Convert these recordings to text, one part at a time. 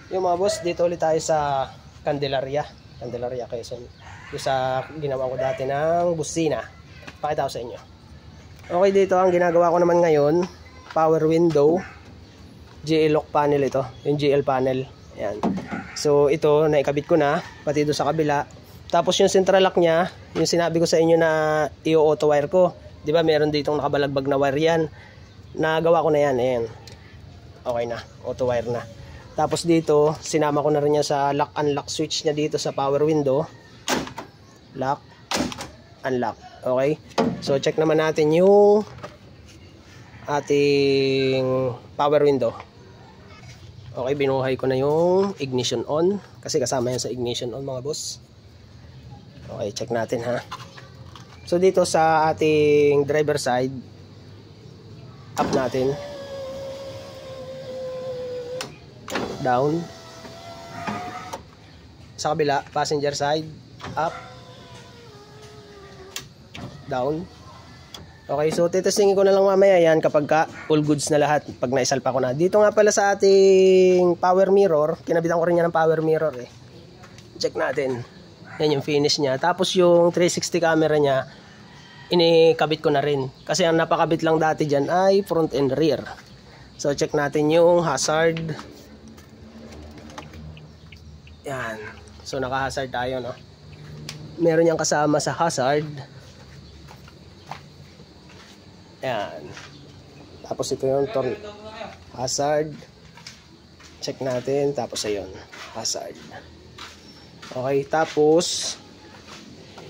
Yung mga boss, dito ulit tayo sa Candelaria Quezon. Yung sa ginawa ko dati ng busina. Pakita ko sa inyo. Okay, dito ang ginagawa ko naman ngayon, power window, GL lock panel ito, yung GL panel. Ayan. So ito, naikabit ko na, pati doon sa kabila. Tapos yung central lock niya, yung sinabi ko sa inyo na i-auto wire ko. Di ba meron ditong nakabalagbag na wire yan. Nagawa ko na yan, ayan. Okay na, auto wire na. Tapos dito, sinama ko na rin niya sa lock unlock switch niya dito sa power window. Lock, unlock. Okay? So check naman natin yung ating power window. Okay, binuhay ko na yung ignition on kasi kasama yan sa ignition on mga boss. Okay, check natin ha. So dito sa ating driver side, up natin, down. Sa kabila, passenger side, up, down. Okay, so titestingin ko na lang mamaya yan kapag all goods na lahat, pag naisalpa ko na. Dito nga pala sa ating power mirror, kinabitan ko rin yan ng power mirror eh. Check natin. Yan yung finish niya. Tapos yung 360 camera niya, inikabit ko na rin. Kasi ang napakabit lang dati dyan ay front and rear. So check natin yung hazard. Yan. So naka-hazard tayo, no? Meron niyang kasama sa hazard. Yan. Tapos ito yung hazard. Check natin. Tapos ayun, hazard. Okay, tapos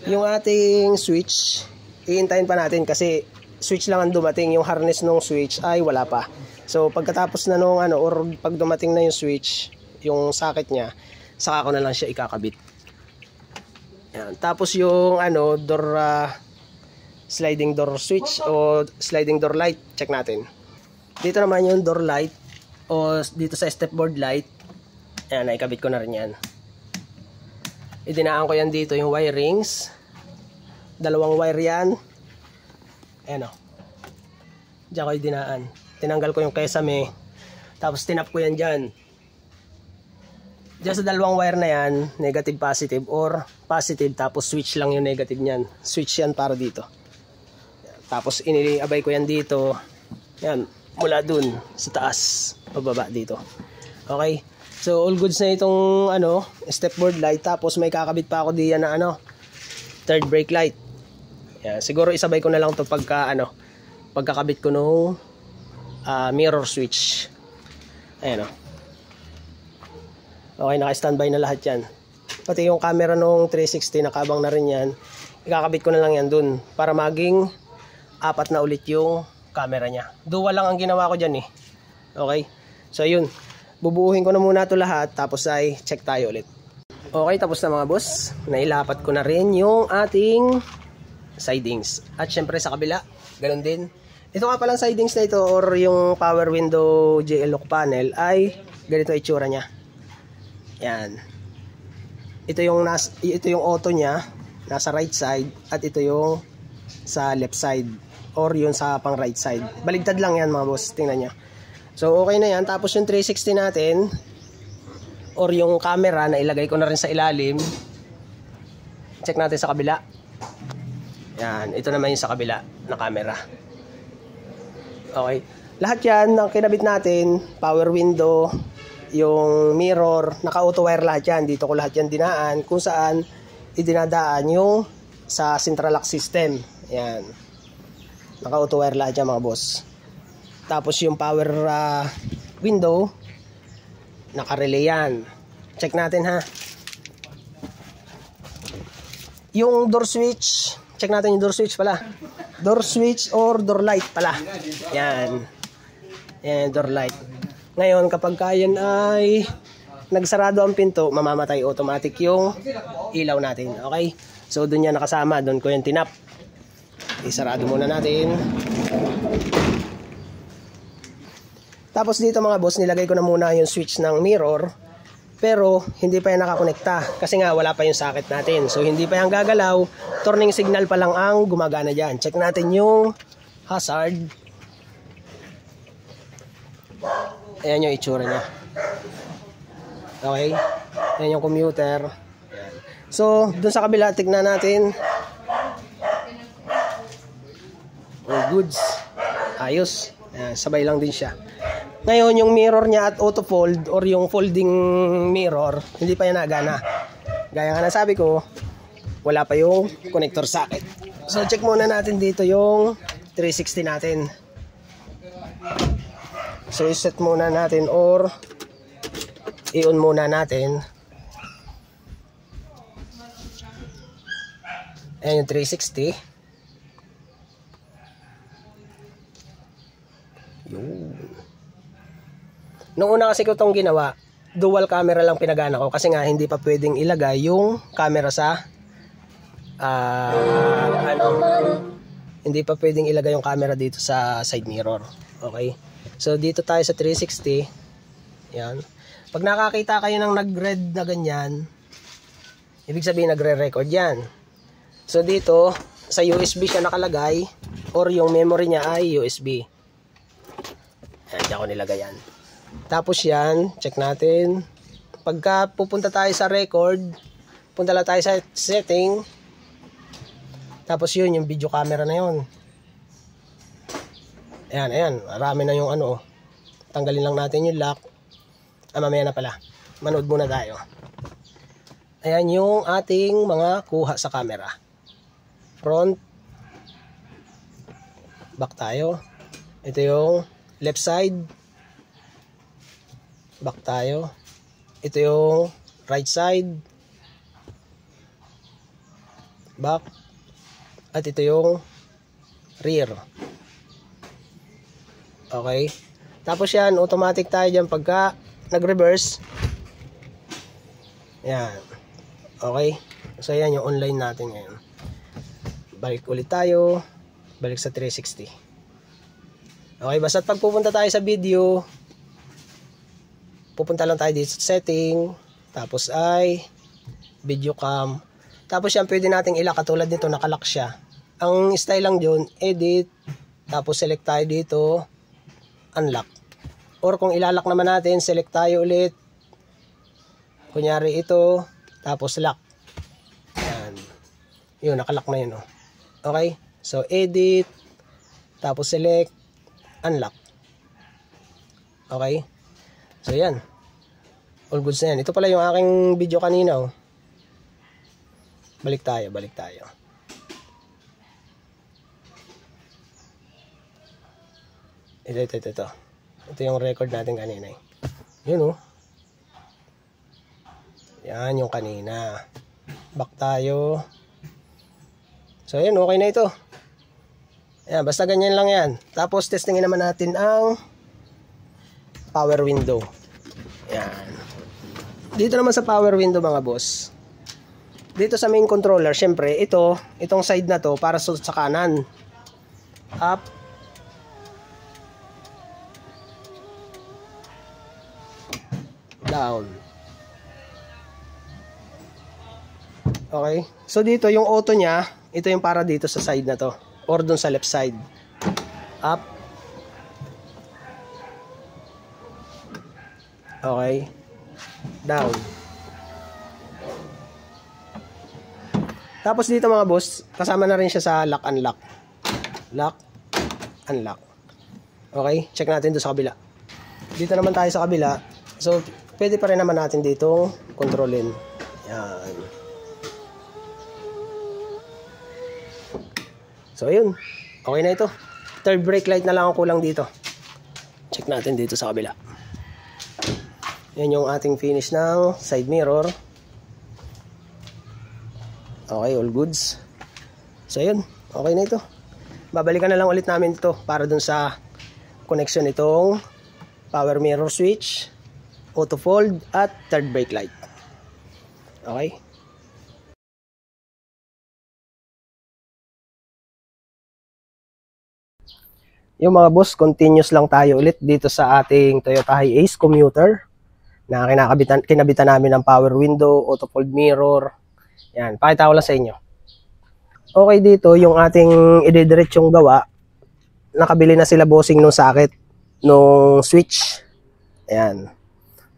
yung ating switch, iintayin pa natin kasi switch lang ang dumating. Yung harness ng switch ay wala pa. So pagkatapos na nung or pag dumating na yung switch, yung socket niya, saka ko na lang siya ikakabit. Yan. Tapos yung door, sliding door switch o sliding door light, check natin. Dito naman yung door light o dito sa stepboard light. Ayan, naikabit ko na rin yan. Idinaan ko yan dito yung wirings. Dalawang wire yan. Ayan o. Diyan ko idinaan. Tinanggal ko yung kesame. Tapos tinap ko yan dyan. Diyan sa dalawang wire na yan, negative positive or positive, tapos switch lang yung negative niyan. Switch yan para dito. Tapos iniabay ko yan dito. Yan, mula dun sa taas, pababa dito. Okay? So all goods na itong stepboard light. Tapos may kakabit pa ako diyan na third brake light. Yan, siguro isabay ko na lang 'to pagkakabit ko nung mirror switch. Ayan o. Okay, naka-standby na lahat yan. Pati yung camera nung 360, nakabang na rin yan. Ikakabit ko na lang yan dun para maging 4 na ulit yung camera niya. Dual lang ang ginawa ko dyan eh. Okay? So yun. Bubuuhin ko na muna ito lahat. Tapos ay check tayo ulit. Okay, tapos na mga boss. Nailapat ko na rin yung ating sidings. At syempre sa kabila, ganun din. Ito nga palang sidings na ito or yung power window GL lock panel ay ganito itsura niya. Yan. Ito yung auto niya nasa right side at ito yung sa left side or yun sa pang right side. Baligtad lang yan mga boss, tingnan niyo. So okay na yan. Tapos yung 360 natin or yung camera na ilagay ko na rin sa ilalim. Check natin sa kabila. Yan, ito naman yung sa kabila na camera. Okay. Lahat yan ang kinabit natin, power window, yung mirror, naka-auto wire lahat yan. Dito ko lahat yan dinaan kung saan idinadaan yung sa central lock system. Yan. Naka-auto wire lahat yan mga boss. Tapos yung power window, naka-relay yan. Check natin ha. Yung door switch, check natin yung door switch pala. Door switch or door light pala. Yan. Yan, door light. Ngayon, kapag kayan ay nagsarado ang pinto, mamamatay automatic yung ilaw natin. Okay? So, dun yan nakasama. Dun ko yung tinap. Isarado muna natin. Tapos dito mga boss, nilagay ko na muna yung switch ng mirror. Pero, hindi pa yan nakakonekta. Kasi nga, wala pa yung socket natin. So, hindi pa yan gagalaw. Turning signal pa lang ang gumagana dyan. Check natin yung hazard. Ayan yung itsura niya. Okay? Yan yung commuter. Yan. So, dun sa kabila, tignan natin. All goods. Ayos. Yan, sabay lang din siya. Ngayon, yung mirror niya at auto fold or yung folding mirror, hindi pa yan nagana. Gaya nga nasabi ko, wala pa yung connector socket. So, check muna natin dito yung 360 natin. So, iset muna natin or i-on muna natin. Ayan yung 360. Yun. Noong una kasi ko itong ginawa, dual camera lang pinagana ko kasi nga hindi pa pwedeng ilagay yung camera sa hindi pa pwedeng ilagay yung camera dito sa side mirror. Okay? So, dito tayo sa 360. Yan. Pag nakakita kayo ng nag-red na ganyan, ibig sabihin nagre-record yan. So dito, sa USB siya nakalagay or yung memory niya ay USB. Ayan, diyan ko nilagay yan. Tapos yan, check natin. Pagka pupunta tayo sa record, punta lang tayo sa setting. Tapos yun, yung video camera na yun. Ayan, ayan. Marami na yung ano. Tanggalin lang natin yung lock. Mamaya na pala. Manood muna tayo. Ayan yung ating mga kuha sa camera. Front. Back tayo. Ito yung left side. Back tayo. Ito yung right side. Back. At ito yung rear. Okay. Tapos yan, automatic tayo dyan pagka nag-reverse. Yan. Okay. So, yan yung online natin ngayon. Balik ulit tayo. Balik sa 360. Okay. Basta pag pupunta tayo sa video, pupunta lang tayo dito sa setting. Tapos ay video cam. Tapos yan pwede nating ilak. Katulad nito, nakalock siya. Ang style lang dyan, edit. Tapos select tayo dito. Unlock. Or kung ilalak naman natin, select tayo ulit. Kunyari ito, tapos lock. Yan. Yun, nakalock na yun. Oh. Okay? So, edit, tapos select, unlock. Okay? So, yan. All goods na yan. Ito pala yung aking video kanina. Oh. Balik tayo, balik tayo. Ito. Ito yung record natin kanina. Yun, oh. Yan yung kanina. Back tayo. So, ayan, okay na ito. Ayan, basta ganyan lang yan. Tapos, testingin naman natin ang power window. Ayan. Dito naman sa power window, mga boss. Dito sa main controller, syempre, itong side na to, para sa kanan. Up. Down. Okay. So dito yung auto niya, ito yung para dito sa side na to or dun sa left side. Up. Okay. Down. Tapos dito mga boss, kasama na rin siya sa lock unlock. Lock unlock. Okay, check natin doon sa kabila. Dito naman tayo sa kabila. So pwede pa rin naman natin dito kontrolin. Yan. So, ayun. Okay na ito. Third brake light na lang ang kulang dito. Check natin dito sa kabila. Yan yung ating finish ng side mirror. Okay, all goods. So, ayun. Okay na ito. Babalikan na lang ulit namin ito para dun sa connection nitong power mirror switch, auto fold, at third brake light. Okay. Yung mga boss, continuous lang tayo ulit dito sa ating Toyota Hiace commuter na kinabitan namin ng power window, auto fold mirror. Yan, pakita ko lang sa inyo. Okay, dito yung ating ididiretsyong gawa, nakabili na sila bossing nung socket, nung switch. Ayan.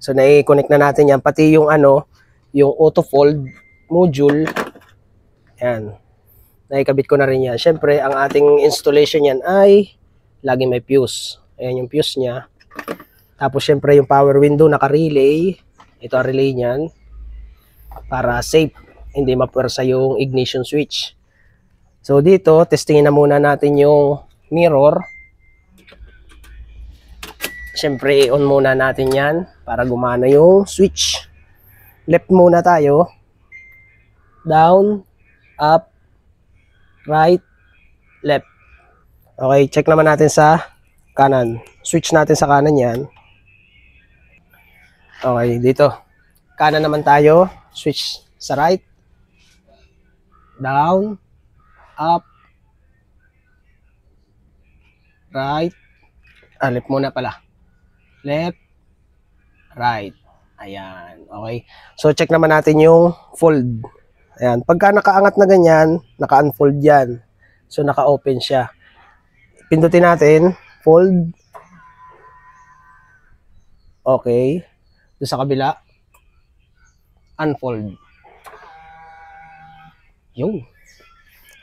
So na-connect na natin yan, pati yung yung auto fold module. Yan. Naikabit ko na rin yan. Syempre, ang ating installation yan ay laging may fuse. Ayan yung fuse niya. Tapos syempre yung power window naka-relay. Ito ang relay niyan. Para safe, hindi mapwersa yung ignition switch. So dito, testingin na muna natin yung mirror. Syempre, i-on muna natin yan para gumana yung switch. Left muna tayo. Down, up, right, left. Okay, check naman natin sa kanan. Switch natin sa kanan yan. Okay, dito. Kanan naman tayo. Switch sa right. Down, up, right. Left muna pala. Left, right. Ayan, okay. So, check naman natin yung fold. Ayan, pagka nakaangat na ganyan, naka-unfold yan. So, naka-open siya. Pindutin natin, fold. Okay. Doon sa kabila, unfold. Yung.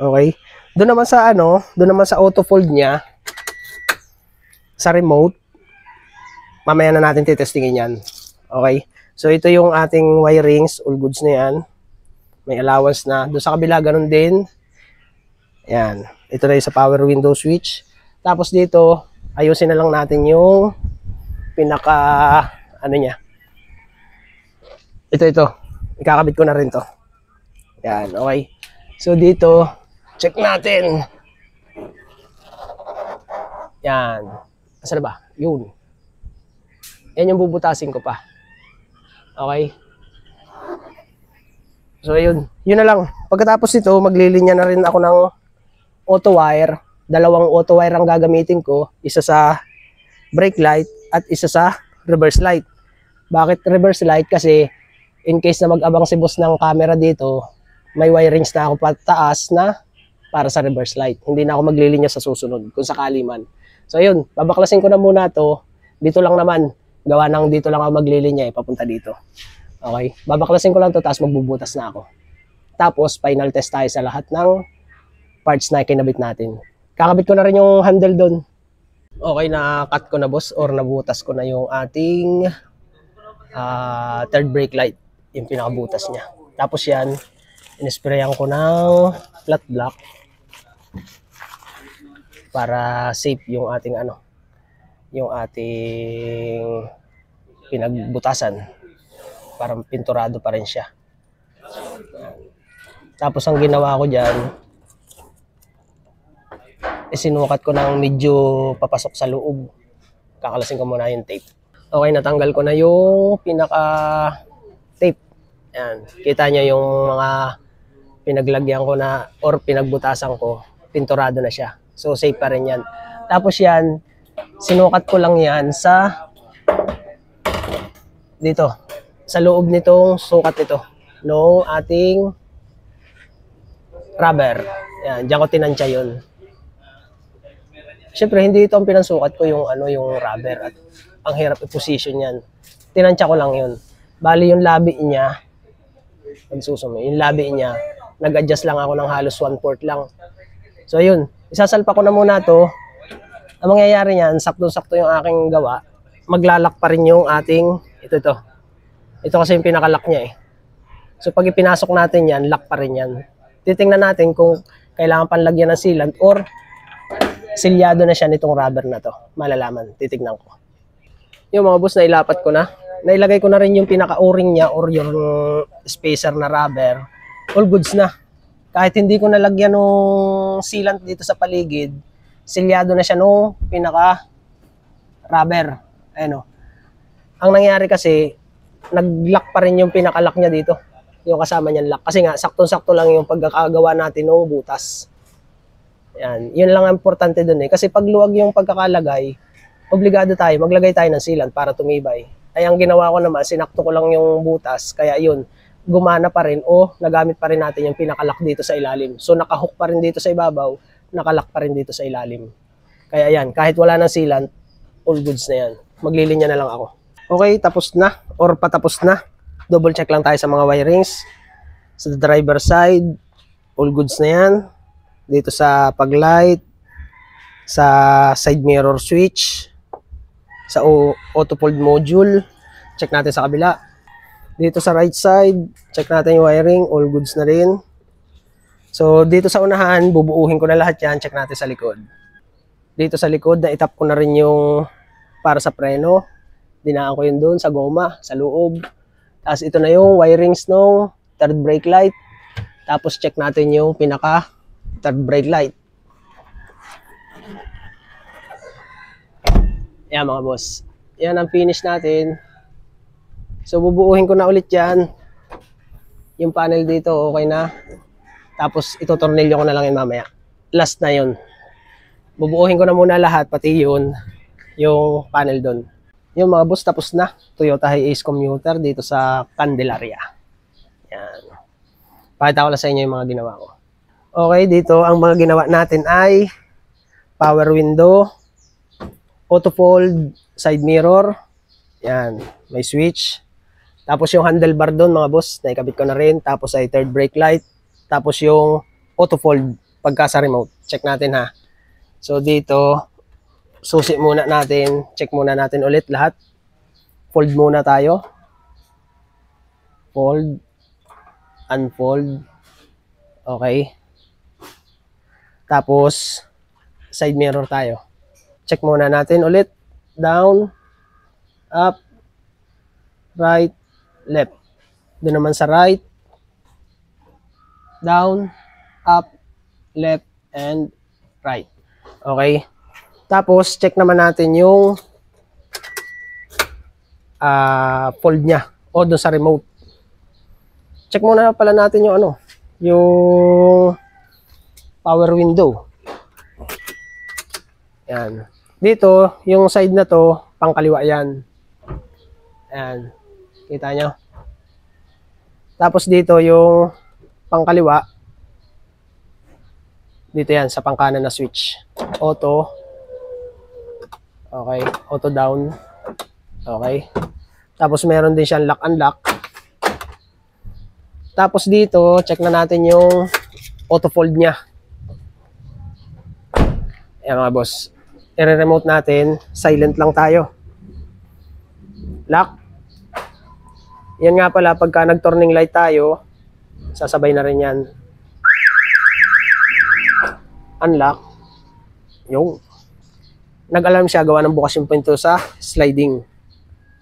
Okay. Doon naman sa doon naman sa auto fold niya, sa remote, mamaya na natin titestingin yan. Okay? So, ito yung ating wirings. All goods na yan. May allowance na. Doon sa kabila, ganun din. Yan. Ito na yung sa power window switch. Tapos dito, ayusin na lang natin yung pinaka, niya. Ito. Ikakabit ko na rin to. Yan. Okay. So, dito, check natin. Yan. Asa na ba? Yun. Yan yung bubutasin ko pa. Okay? So, yun. Yun na lang. Pagkatapos nito, maglilinya na rin ako ng auto wire. Dalawang auto wire ang gagamitin ko. Isa sa brake light at isa sa reverse light. Bakit reverse light? Kasi, in case na mag-abang si boss ng camera dito, may wirings na ako pataas na para sa reverse light. Hindi na ako maglilinya sa susunod kung sakali man. So, yun. Babaklasin ko na muna to. Dito lang naman. Gawa ng dito lang ako maglilinya papunta dito. Okay? Babaklasin ko lang to tapos magbubutas na ako. Tapos, final test tayo sa lahat ng parts na kinabit natin. Kakabit ko na rin yung handle doon. Okay, na-cut ko na boss or nabutas ko na yung ating third brake light. Yung pinakabutas niya. Tapos yan, inisprayan ko ng flat black para safe yung ating yung ating pinagbutasan para pinturado pa rin siya. Tapos ang ginawa ko dyan, sinukat ko ng medyo papasok sa loob. Kakalasin ko muna yung tape. Okay, natanggal ko na yung pinaka tape. Yan. Kita nyo yung mga pinaglagyan ko na or pinagbutasan ko, pinturado na siya. So safe pa rin yan. Tapos yan, sinukat ko lang yan sa dito. Sa loob nitong sukat ito. No ating rubber. Yan, diyan ko tinansya yun. Siyempre, hindi ito ang pinansukat ko yung yung rubber at ang hirap i-position yan. Tinansya ko lang yun. Bali yung labi niya, yung labi niya, nag-adjust lang ako ng halos 1/4 lang. So yun, isasalpa ko na muna to. Ang mangyayari niyan, sakto-sakto yung aking gawa, maglalak pa rin yung ating, ito. Ito kasi yung pinakalock niya eh. So pag ipinasok natin yan, lock pa rin yan. Titingnan natin kung kailangan panlagyan ng sealant or silyado na siya nitong rubber na to. Malalaman, titignan ko. Yung mga boss, nailapat ko na. Nailagay ko na rin yung pinaka-o-ring niya or yung spacer na rubber. All goods na. Kahit hindi ko nalagyan ng sealant dito sa paligid, silyado na siya nung pinaka-rubber. Ayan o. Ang nangyari kasi, nag-lock pa rin yung pinaka-lock niya dito. Yung kasama niyang lock. Kasi nga, saktong-sakto lang yung pagkakagawa natin ng butas. Yan. Yun lang ang importante dun eh. Kasi pag luwag yung pagkakalagay, obligado tayo, maglagay tayo ng sealant para tumibay. Ay ang ginawa ko naman, sinakto ko lang yung butas. Kaya yun, gumana pa rin o nagamit pa rin natin yung pinakalock dito sa ilalim. So nakahook pa rin dito sa ibabaw, nakalock pa rin dito sa ilalim. Kaya yan, kahit wala ng sealant, all goods na yan. Maglilinya na lang ako. Okay, tapos na or patapos na. Double check lang tayo sa mga wirings. Sa driver side, all goods na yan. Dito sa pag-light, sa side mirror switch, sa auto fold module, check natin sa kabila. Dito sa right side, check natin yung wiring, all goods na rin. So dito sa unahan, bubuuhin ko na lahat yan, check natin sa likod. Dito sa likod, na-itap ko na rin yung para sa preno. Dinaan ko yun doon sa goma, sa loob. Tapos ito na yung wirings ng third brake light. Tapos check natin yung pinaka third brake light. Yan mga boss. Yan ang finish natin. So bubuuhin ko na ulit yan. Yung panel dito okay na. Tapos itutornilyo ko na lang yun mamaya. Last na yun. Bubuuhin ko na muna lahat, pati yun, yung panel doon. Yung mga boss, tapos na. Toyota Hiace commuter dito sa Candelaria. Yan. Pakita ko lang sa inyo yung mga ginawa ko. Okay, dito ang mga ginawa natin ay power window, auto fold, side mirror. Yan, may switch. Tapos yung handlebar doon mga boss, naikabit ko na rin. Tapos ay third brake light. Tapos yung auto fold pagka sa remote. Check natin ha. So dito, susi muna natin. Check muna natin ulit lahat. Fold muna tayo. Fold. Unfold. Okay. Tapos, side mirror tayo. Check muna natin ulit. Down, up, right, left. Doon naman sa right, down, up, left, and right. Okay. Tapos, check naman natin yung fold niya o doon sa remote. Check muna pala natin yung ano, yung power window. Yan. Dito, yung side na to, pangkaliwa yan. Yan. Kita nyo? Tapos dito, yung pangkaliwa, dito yan, sa pangkanan na switch. Auto. Okay. Auto down. Okay. Tapos meron din siyang lock unlock. Tapos dito, check na natin yung auto fold niya. Ayan mga boss. I-remote natin. Silent lang tayo. Lock. Yan nga pala, pagka nag-turning light tayo, sasabay na rin yan. Unlock. Yung. Nag-alarm siya, gawa ng bukas yung pinto sa sliding.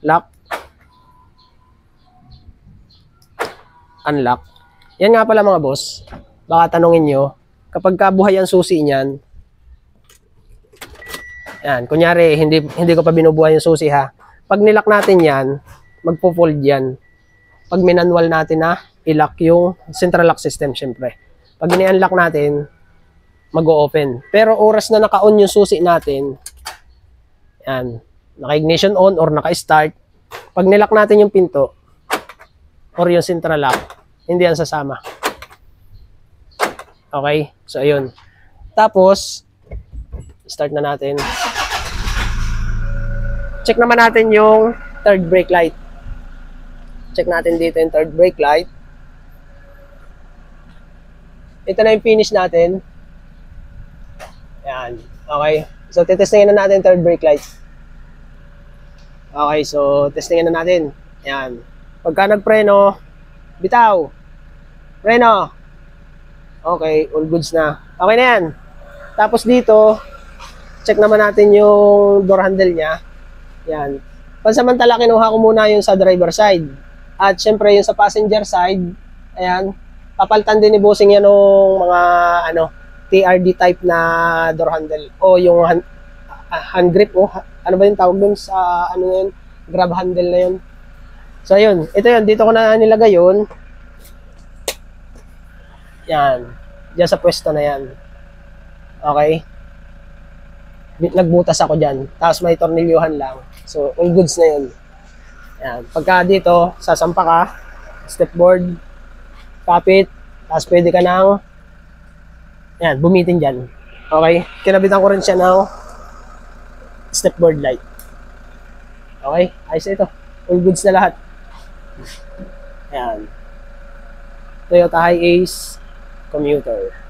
Lock. Unlock. Yan nga pala mga boss. Baka tanongin nyo, kapag kabuhay ang susi niyan, yan, kunyari, hindi ko pa binubuhay yung susi ha. Pag nilock natin yan, magpo-fold yan. Pag minanwal natin na i-lock yung central lock system, syempre. Pag ini-unlock natin, mag-o-open. Pero oras na naka-on yung susi natin, yan, naka-ignition on or naka-start, pag nilock natin yung pinto, or yung central lock, hindi yan sasama. Okay? So, ayun. Tapos, start na natin. Check naman natin yung third brake light. Check natin dito yung third brake light. Ito na yung finish natin. Ayan. Okay. So, titestingin na natin third brake light. Okay. So, testingin na natin. Ayan. Pagka nagpreno, bitaw. Preno. Okay. All goods na. Okay na yan. Tapos dito, check naman natin yung door handle niya. Yan. Pansamantala, kinuha ko muna yung sa driver side. At syempre, yung sa passenger side, ayan, papalitan din ni bossing yan ng mga, TRD type na door handle. O yung hand grip, ano ba yung tawag dun sa, yun, grab handle na yun. So, ayun. Ito yun. Dito ko na nilagay yun. Yan. Diyan sa pwesto na yan. Okay. Nagbutas ako dyan. Tapos may tornilyuhan lang. So, all goods na yun. Yan. Pagka dito, sasampa ka, stepboard, kapit, tapos pwede ka nang, yan, bumitin dyan. Okay? Kinabitan ko rin siya ng stepboard light. Okay? Ayos ito. All goods na lahat. Ayan. Toyota Hiace commuter.